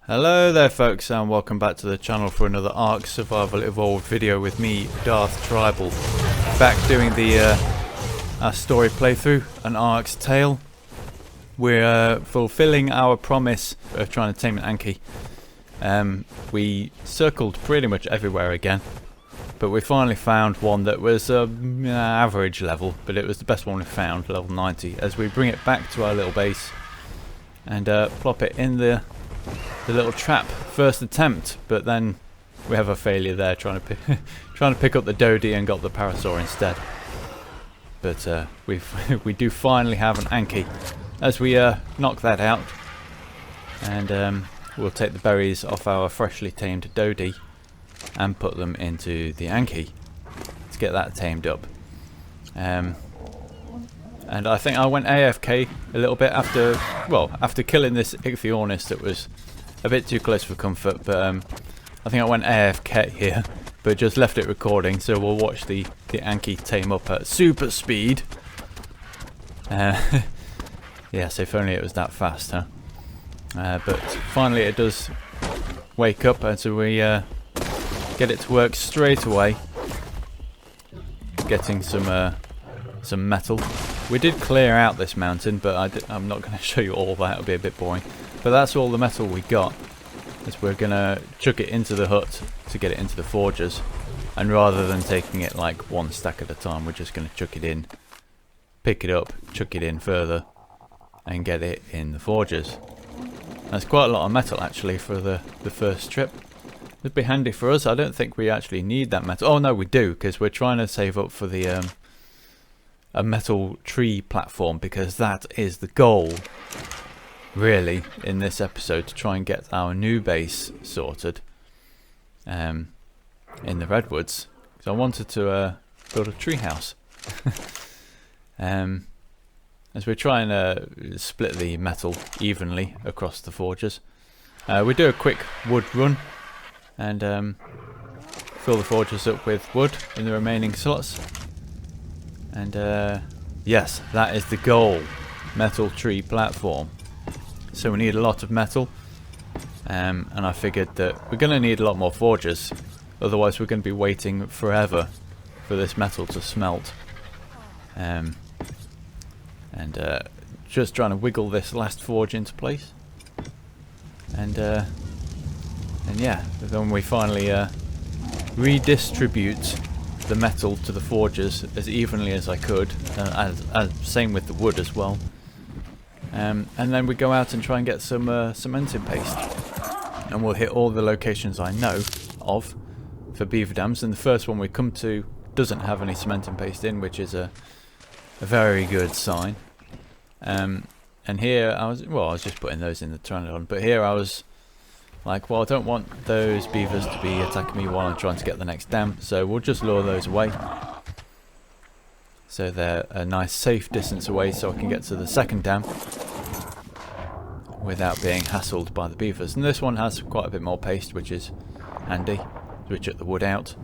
Hello there folks, and welcome back to the channel for another Arks Survival Evolved video with me, Darth Tribal. Back doing the our story playthrough, an Arks tale. We're fulfilling our promise of trying to tame an Anki. We circled pretty much everywhere again, but we finally found one that was average level, but it was the best one we found, level 90, as we bring it back to our little base and plop it in the little trap. First attempt, but then we have a failure there trying to pick up the Dodi and got the Parasaur instead. But we do finally have an Anki. As we knock that out, and we'll take the berries off our freshly tamed Dodi and put them into the Anki to get that tamed up. And I think I went AFK a little bit after killing this Ichthyornis that was a bit too close for comfort, but I think I went AFK here, but just left it recording, so we'll watch the Anki tame up at super speed. Yes, if only it was that fast, huh? But finally it does wake up, and so we get it to work straight away, getting some metal. We did clear out this mountain, but I'm not going to show you all that, it'll be a bit boring. But that's all the metal we got, is we're going to chuck it into the hut to get it into the forges. And rather than taking it like one stack at a time, we're just going to chuck it in, pick it up, chuck it in further, and get it in the forges. That's quite a lot of metal actually for the first trip. It'd be handy for us. I don't think we actually need that metal. Oh no, we do, because we're trying to save up for the a metal tree platform, because that is the goal really in this episode, to try and get our new base sorted in the redwoods, because I wanted to build a tree house. As we're trying to split the metal evenly across the forges, we do a quick wood run and fill the forges up with wood in the remaining slots. And yes, that is the goal, metal tree platform. So we need a lot of metal, and I figured that we're going to need a lot more forges, otherwise we're going to be waiting forever for this metal to smelt. And just trying to wiggle this last forge into place, and yeah, then we finally redistribute the metal to the forges as evenly as I could, same with the wood as well. And then we go out and try and get some cementing paste, and we'll hit all the locations I know of for beaver dams, and the first one we come to doesn't have any cementing paste in, which is a very good sign. And here I was just putting those in the Pteranodon, but here I was like, well, I don't want those beavers to be attacking me while I'm trying to get the next dam, so we'll just lure those away, so they're a nice safe distance away, so I can get to the second dam without being hassled by the beavers. And this one has quite a bit more paste, which is handy. So we chuck the wood out.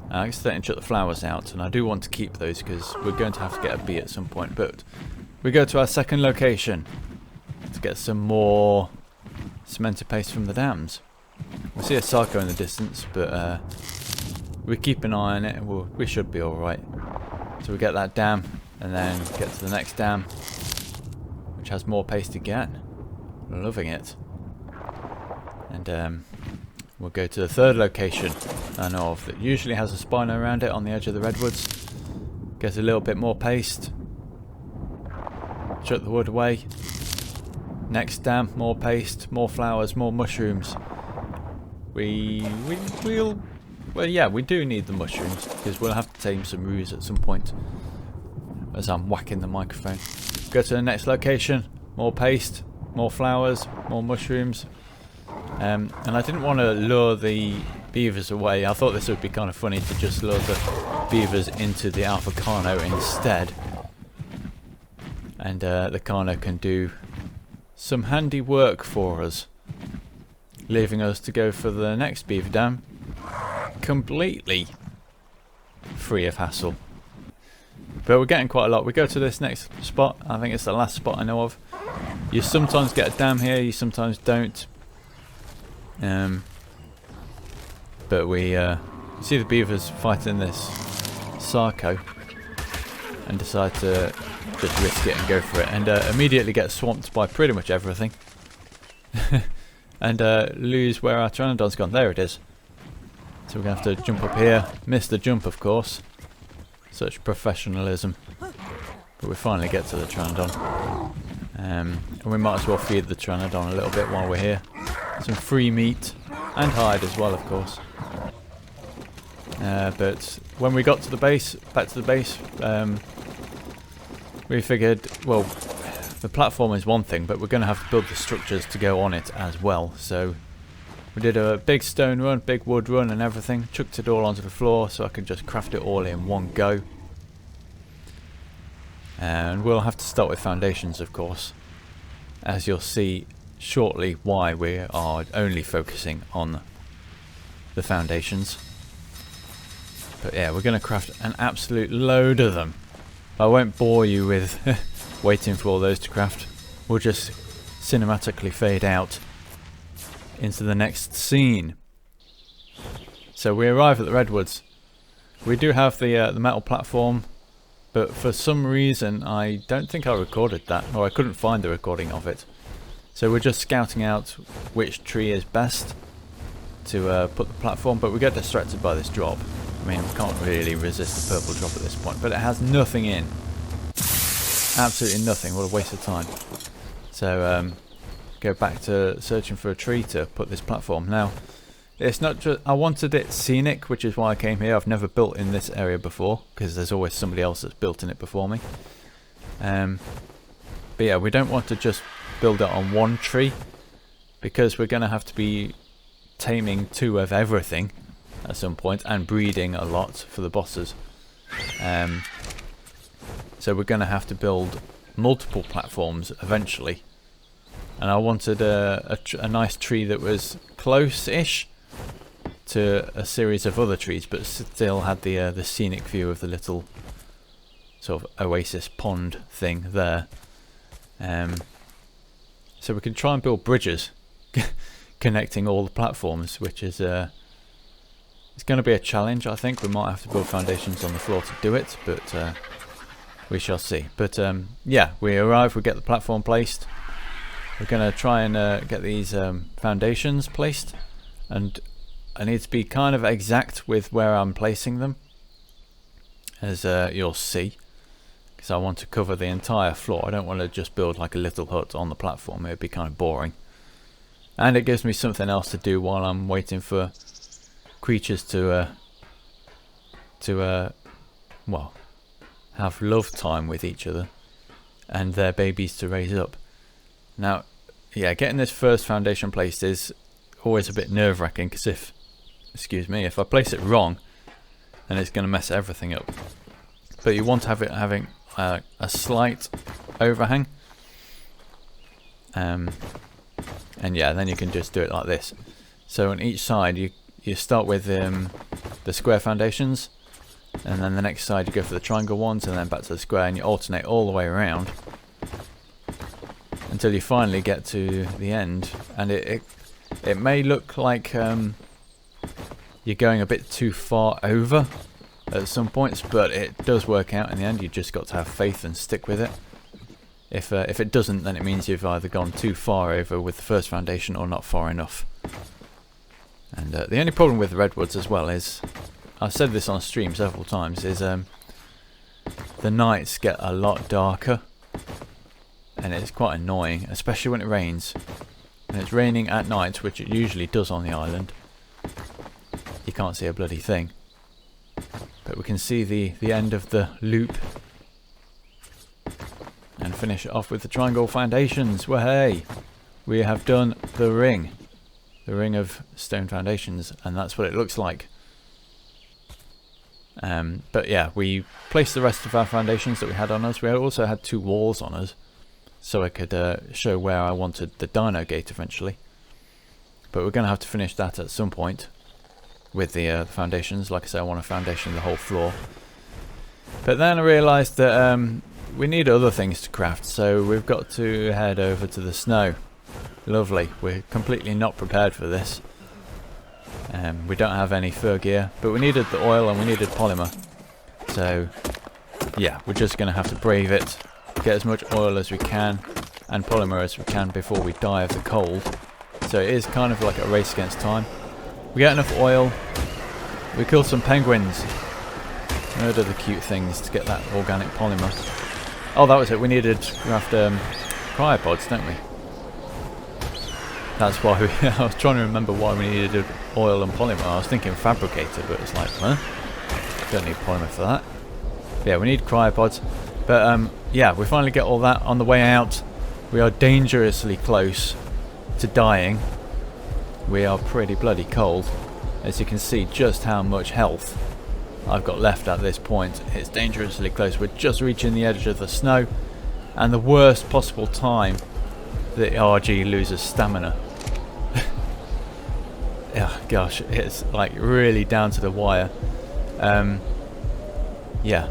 I accidentally chuck the flowers out, and I do want to keep those because we're going to have to get a bee at some point. But we go to our second location to get some more cemented paste from the dams. We see a Sarco in the distance, but we keep an eye on it, and we should be alright. So we get that dam, and then get to the next dam, which has more paste again. Loving it. And we'll go to the third location I know of that usually has a spino around it on the edge of the redwoods. Get a little bit more paste. Chuck the wood away. Next dam, more paste, more flowers, more mushrooms. Well, yeah, we do need the mushrooms, because we'll have to tame some roos at some point. As I'm whacking the microphone. Go to the next location. More paste, more flowers, more mushrooms. And I didn't want to lure the beavers away. I thought this would be kind of funny to just lure the beavers into the Alpha Carno instead. And the Carno can do some handy work for us, leaving us to go for the next beaver dam completely free of hassle. But we're getting quite a lot. We go to this next spot. I think it's the last spot I know of. You sometimes get a dam here, you sometimes don't. But we see the beavers fighting this Sarco and decide to just risk it and go for it, and immediately get swamped by pretty much everything. And lose where our Pteranodon's gone. There it is. So we're going to have to jump up here. Miss the jump, of course. Such professionalism. But we finally get to the Pteranodon. And we might as well feed the Pteranodon a little bit while we're here. Some free meat. And hide as well, of course. But when we got to the base, back to the base, we figured, well, the platform is one thing, but we're going to have to build the structures to go on it as well. So we did a big stone run, big wood run and everything. Chucked it all onto the floor so I could just craft it all in one go. And we'll have to start with foundations, of course, as you'll see shortly why we are only focusing on the foundations. But yeah, we're going to craft an absolute load of them. I won't bore you with waiting for all those to craft. We'll just cinematically fade out into the next scene. So we arrive at the redwoods. We do have the metal platform, but for some reason I don't think I recorded that, or I couldn't find the recording of it. So we're just scouting out which tree is best to put the platform, but we get distracted by this drop. I mean, we can't really resist the purple drop at this point, but it has nothing in. Absolutely nothing. What a waste of time. So go back to searching for a tree to put this platform. Now, it's not just, I wanted it scenic, which is why I came here. I've never built in this area before, because there's always somebody else that's built in it before me. But yeah, we don't want to just build it on one tree, because we're going to have to be taming 2 of everything at some point, and breeding a lot for the bosses. So we're going to have to build multiple platforms eventually. And I wanted a nice tree that was close-ish to a series of other trees, but still had the scenic view of the little sort of oasis pond thing there. So we can try and build bridges connecting all the platforms, which is it's going to be a challenge. I think we might have to build foundations on the floor to do it, but we shall see. But yeah, we arrive, we get the platform placed. We're going to try and get these foundations placed, and I need to be kind of exact with where I'm placing them, as you'll see, because I want to cover the entire floor. I don't want to just build like a little hut on the platform. It would be kind of boring, and it gives me something else to do while I'm waiting for creatures to well, have love time with each other and their babies to raise up. Now, yeah, getting this first foundation placed is always a bit nerve-wracking, because if I place it wrong, then it's going to mess everything up. But you want to have it having a slight overhang, and yeah, then you can just do it like this. So on each side you start with the square foundations, and then the next side you go for the triangle ones, and then back to the square, and you alternate all the way around until you finally get to the end. And it may look like you're going a bit too far over at some points, but it does work out in the end. You just got to have faith and stick with it. If it doesn't, then it means you've either gone too far over with the first foundation or not far enough. And the only problem with the redwoods as well is, I've said this on stream several times, is the nights get a lot darker, and it's quite annoying, especially when it rains. And it's raining at night, which it usually does on the island. You can't see a bloody thing. But we can see the end of the loop, and finish it off with the triangle foundations. Well, hey, we have done the ring of stone foundations, and that's what it looks like. But yeah, we placed the rest of our foundations that we had on us. We also had 2 walls on us, so I could show where I wanted the dino gate eventually. But we're going to have to finish that at some point with the foundations. Like I say, I want to foundation the whole floor. But then I realised that we need other things to craft, so we've got to head over to the snow. Lovely. We're completely not prepared for this. We don't have any fur gear, but we needed the oil and we needed polymer. So yeah, we're just going to have to brave it, get as much oil as we can and polymer as we can before we die of the cold. So it is kind of like a race against time. We get enough oil, we kill some penguins, murder the cute things to get that organic polymer. Oh, that was it, we needed craft cryopods, don't we? That's why I was trying to remember why we needed oil and polymer. I was thinking fabricator, but it's like, huh? Don't need polymer for that. But yeah, we need cryopods. But yeah, we finally get all that on the way out. We are dangerously close to dying. We are pretty bloody cold. As you can see just how much health I've got left at this point. It's dangerously close. We're just reaching the edge of the snow. And the worst possible time that RG loses stamina. Oh gosh, it's like really down to the wire. Yeah.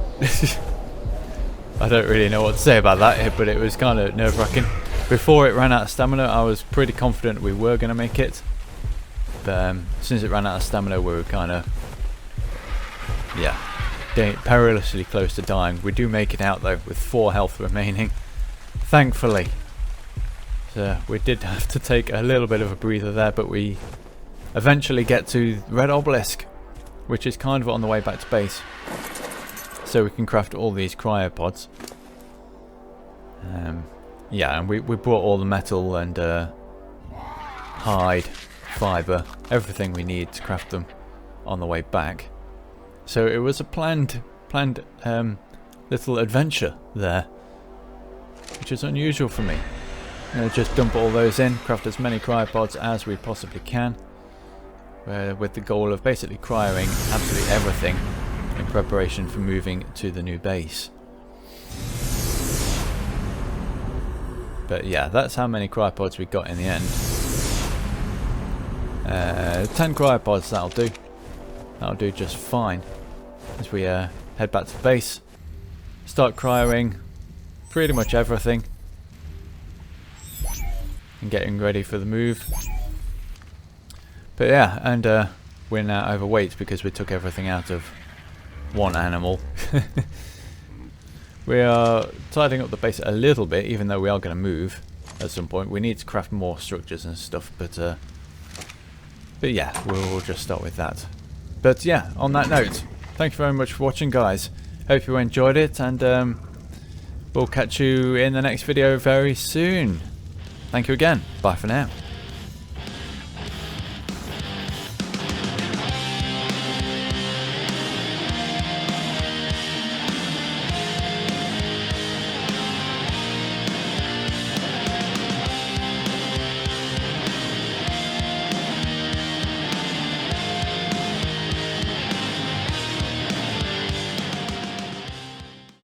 I don't really know what to say about that, but it was kind of nerve-wracking. Before it ran out of stamina, I was pretty confident we were going to make it. But as soon as it ran out of stamina, we were kind of, yeah, perilously close to dying. We do make it out though, with 4 health remaining, thankfully. So we did have to take a little bit of a breather there, but we eventually get to Red Obelisk, which is kind of on the way back to base. So we can craft all these cryopods. Yeah, and we brought all the metal and hide, fibre, everything we need to craft them on the way back. So it was a planned little adventure there, which is unusual for me. Just dump all those in, craft as many cryopods as we possibly can, with the goal of basically cryoing absolutely everything in preparation for moving to the new base. But yeah, that's how many cryopods we got in the end. 10 cryopods, that'll do. That'll do just fine. As we head back to base, start cryoing pretty much everything, and getting ready for the move. But yeah, and we're now overweight because we took everything out of one animal. We are tidying up the base a little bit, even though we are going to move at some point. We need to craft more structures and stuff, but yeah, we'll just start with that. But yeah, on that note, thank you very much for watching, guys. Hope you enjoyed it, and we'll catch you in the next video very soon. Thank you again. Bye for now.